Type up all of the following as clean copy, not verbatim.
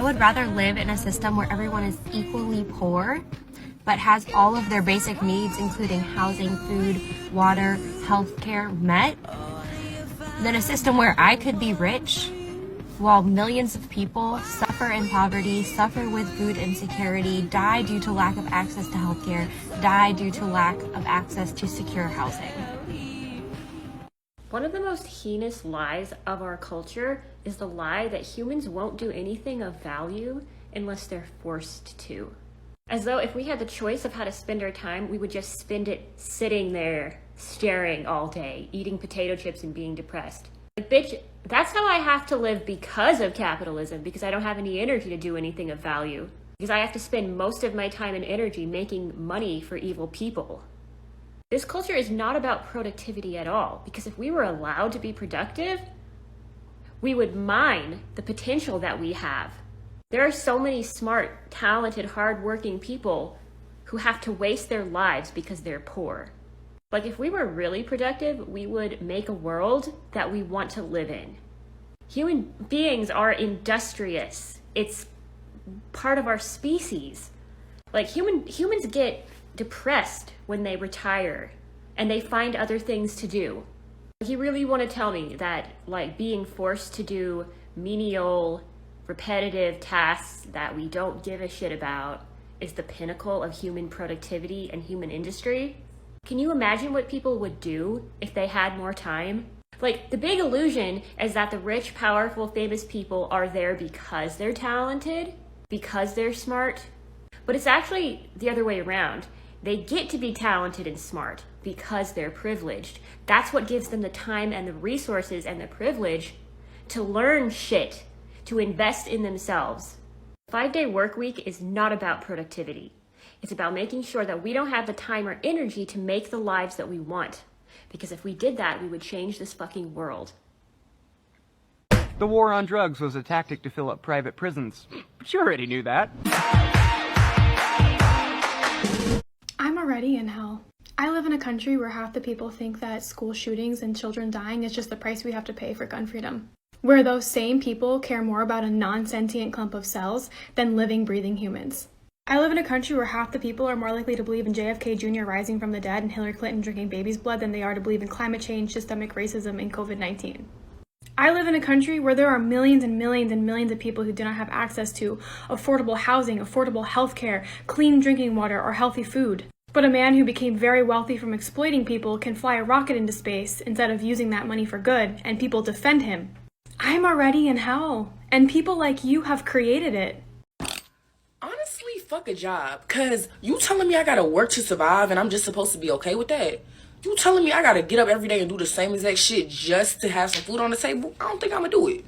would rather live in a system where everyone is equally poor, but has all of their basic needs, including housing, food, water, healthcare, met, than a system where I could be rich while millions of people suffer in poverty, suffer with food insecurity, die due to lack of access to healthcare, die due to lack of access to secure housing. One of the most heinous lies of our culture is the lie that humans won't do anything of value unless they're forced to. As though if we had the choice of how to spend our time, we would just spend it sitting there, staring all day, eating potato chips and being depressed. Like, bitch, that's how I have to live because of capitalism, because I don't have any energy to do anything of value. Because I have to spend most of my time and energy making money for evil people. This culture is not about productivity at all, because if we were allowed to be productive, we would mine the potential that we have. There are so many smart, talented, hardworking people who have to waste their lives because they're poor. Like, if we were really productive, we would make a world that we want to live in. Human beings are industrious. It's part of our species. Like, humans get depressed when they retire and they find other things to do. You really want to tell me that, like, being forced to do menial, repetitive tasks that we don't give a shit about is the pinnacle of human productivity and human industry? Can you imagine what people would do if they had more time? Like, the big illusion is that the rich, powerful, famous people are there because they're talented, because they're smart. But it's actually the other way around. They get to be talented and smart because they're privileged. That's what gives them the time and the resources and the privilege to learn shit, to invest in themselves. 5-day work week is not about productivity. It's about making sure that we don't have the time or energy to make the lives that we want. Because if we did that, we would change this fucking world. The war on drugs was a tactic to fill up private prisons. But you already knew that. I'm already in hell. I live in a country where half the people think that school shootings and children dying is just the price we have to pay for gun freedom. Where those same people care more about a non-sentient clump of cells than living, breathing humans. I live in a country where half the people are more likely to believe in JFK Jr. rising from the dead and Hillary Clinton drinking baby's blood than they are to believe in climate change, systemic racism, and COVID-19. I live in a country where there are millions and millions and millions of people who do not have access to affordable housing, affordable healthcare, clean drinking water, or healthy food. But a man who became very wealthy from exploiting people can fly a rocket into space instead of using that money for good, and people defend him. I'm already in hell, and people like you have created it. Honestly, fuck a job, cause you telling me I gotta work to survive and I'm just supposed to be okay with that? You telling me I gotta get up every day and do the same exact shit just to have some food on the table? I don't think I'm gonna do it.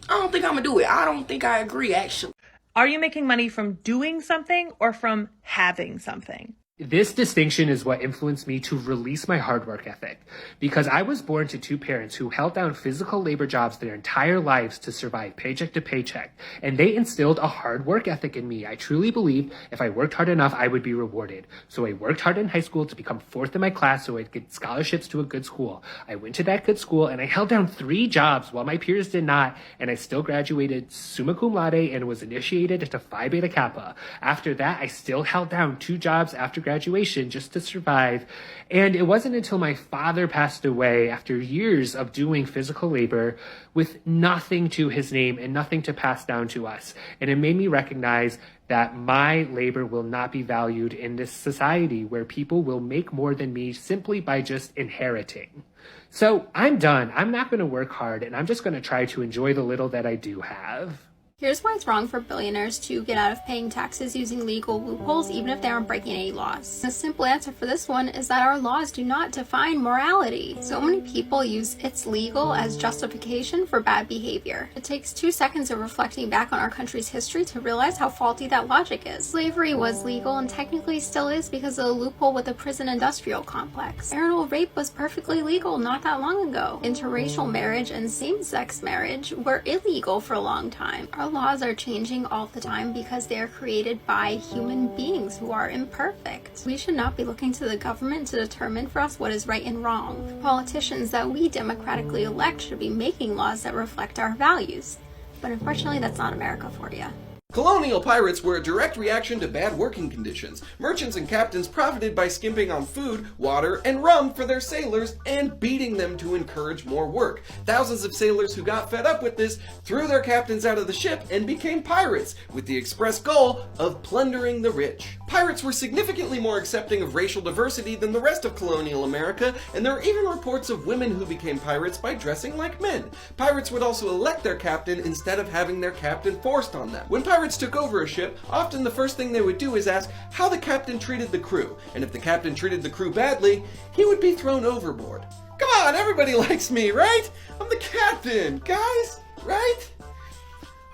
I don't think I agree, actually. Are you making money from doing something or from having something? This distinction is what influenced me to release my hard work ethic, because I was born to two parents who held down physical labor jobs their entire lives to survive paycheck to paycheck, and they instilled a hard work ethic in me. I truly believed if I worked hard enough, I would be rewarded. So I worked hard in high school to become fourth in my class so I'd get scholarships to a good school. I went to that good school and I held down 3 jobs while my peers did not, and I still graduated summa cum laude and was initiated to Phi Beta Kappa. After that, I still held down 2 jobs after graduation just to survive. And it wasn't until my father passed away after years of doing physical labor with nothing to his name and nothing to pass down to us. And it made me recognize that my labor will not be valued in this society where people will make more than me simply by just inheriting. So I'm done. I'm not going to work hard, and I'm just going to try to enjoy the little that I do have. Here's why it's wrong for billionaires to get out of paying taxes using legal loopholes even if they aren't breaking any laws. The simple answer for this one is that our laws do not define morality. So many people use "it's legal" as justification for bad behavior. It takes 2 seconds of reflecting back on our country's history to realize how faulty that logic is. Slavery was legal and technically still is because of the loophole with the prison industrial complex. Marital rape was perfectly legal not that long ago. Interracial marriage and same-sex marriage were illegal for a long time. Our laws are changing all the time because they are created by human beings who are imperfect. We should not be looking to the government to determine for us what is right and wrong. Politicians that we democratically elect should be making laws that reflect our values. But unfortunately, that's not America for you. Colonial pirates were a direct reaction to bad working conditions. Merchants and captains profited by skimping on food, water, and rum for their sailors and beating them to encourage more work. Thousands of sailors who got fed up with this threw their captains out of the ship and became pirates, with the express goal of plundering the rich. Pirates were significantly more accepting of racial diversity than the rest of colonial America, and there are even reports of women who became pirates by dressing like men. Pirates would also elect their captain instead of having their captain forced on them. When pirates took over a ship, often the first thing they would do is ask how the captain treated the crew, and if the captain treated the crew badly, he would be thrown overboard. Come on, everybody likes me, right? I'm the captain, guys, right?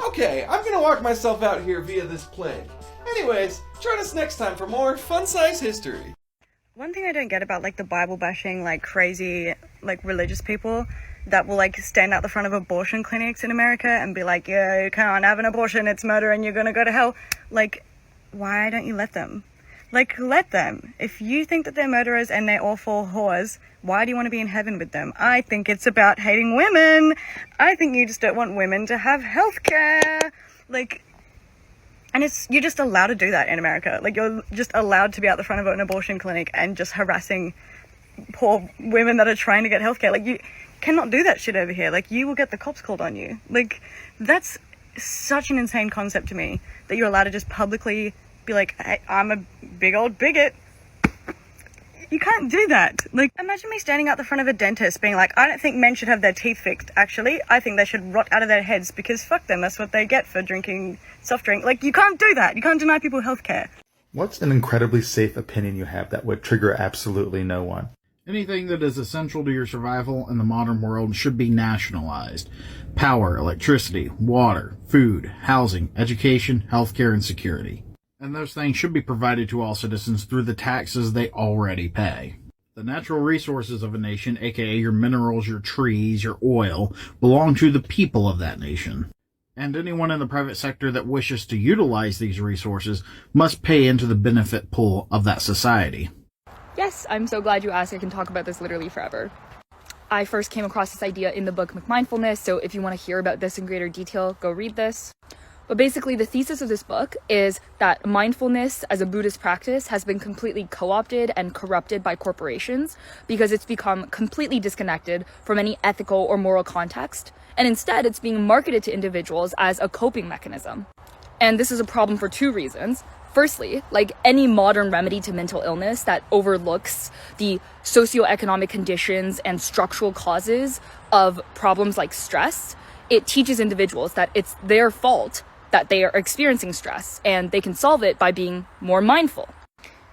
Okay, I'm gonna walk myself out here via this plank. Anyways, join us next time for more fun-size history. One thing I don't get about like the Bible bashing, like crazy, like religious people that will like stand out the front of abortion clinics in America and be like, yeah, you can't have an abortion, it's murder and you're gonna go to hell. Like, why don't you let them? Like, let them. If you think that they're murderers and they're awful whores, why do you want to be in heaven with them? I think it's about hating women. I think you just don't want women to have health care. Like, and you're just allowed to do that in America. Like, you're just allowed to be out the front of an abortion clinic and just harassing poor women that are trying to get healthcare. Like, you cannot do that shit over here. Like, you will get the cops called on you. Like, that's such an insane concept to me, that you're allowed to just publicly be like, hey, I'm a big old bigot. You can't do that. Like, imagine me standing out the front of a dentist being like, I don't think men should have their teeth fixed, actually. I think they should rot out of their heads because fuck them, that's what they get for drinking soft drink. Like, you can't do that. You can't deny people healthcare. What's an incredibly safe opinion you have that would trigger absolutely no one? Anything that is essential to your survival in the modern world should be nationalized. Power, electricity, water, food, housing, education, healthcare, and security. And those things should be provided to all citizens through the taxes they already pay. The natural resources of a nation, aka your minerals, your trees, your oil, belong to the people of that nation. And anyone in the private sector that wishes to utilize these resources must pay into the benefit pool of that society. Yes, I'm so glad you asked. I can talk about this literally forever. I first came across this idea in the book McMindfulness, so if you want to hear about this in greater detail, go read this. But basically, the thesis of this book is that mindfulness as a Buddhist practice has been completely co-opted and corrupted by corporations because it's become completely disconnected from any ethical or moral context, and instead it's being marketed to individuals as a coping mechanism. And this is a problem for two reasons. Firstly, like any modern remedy to mental illness that overlooks the socioeconomic conditions and structural causes of problems like stress, it teaches individuals that it's their fault that they are experiencing stress, and they can solve it by being more mindful.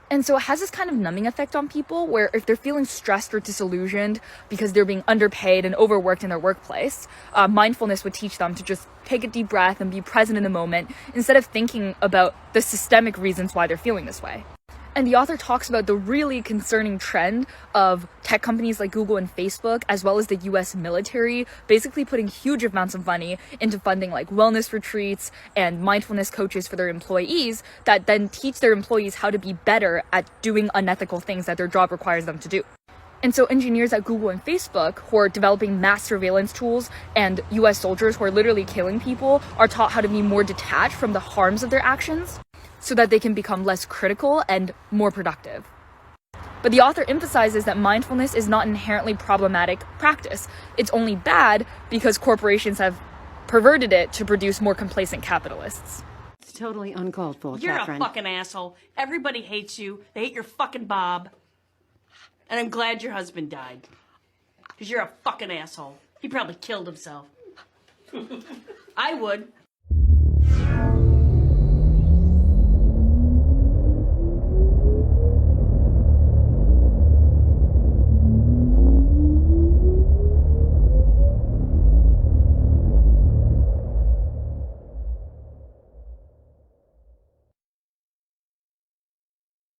And so it has this kind of numbing effect on people where if they're feeling stressed or disillusioned because they're being underpaid and overworked in their workplace, mindfulness would teach them to just take a deep breath and be present in the moment instead of thinking about the systemic reasons why they're feeling this way. And the author talks about the really concerning trend of tech companies like Google and Facebook, as well as the US military, basically putting huge amounts of money into funding like wellness retreats and mindfulness coaches for their employees that then teach their employees how to be better at doing unethical things that their job requires them to do. And so engineers at Google and Facebook who are developing mass surveillance tools and US soldiers who are literally killing people are taught how to be more detached from the harms of their actions, so that they can become less critical and more productive. But the author emphasizes that mindfulness is not inherently problematic practice. It's only bad because corporations have perverted it to produce more complacent capitalists. It's totally uncalled for, You're Catherine. a fucking asshole. Everybody hates you. They hate your fucking Bob. And I'm glad your husband died. Because you're a fucking asshole. He probably killed himself. I would.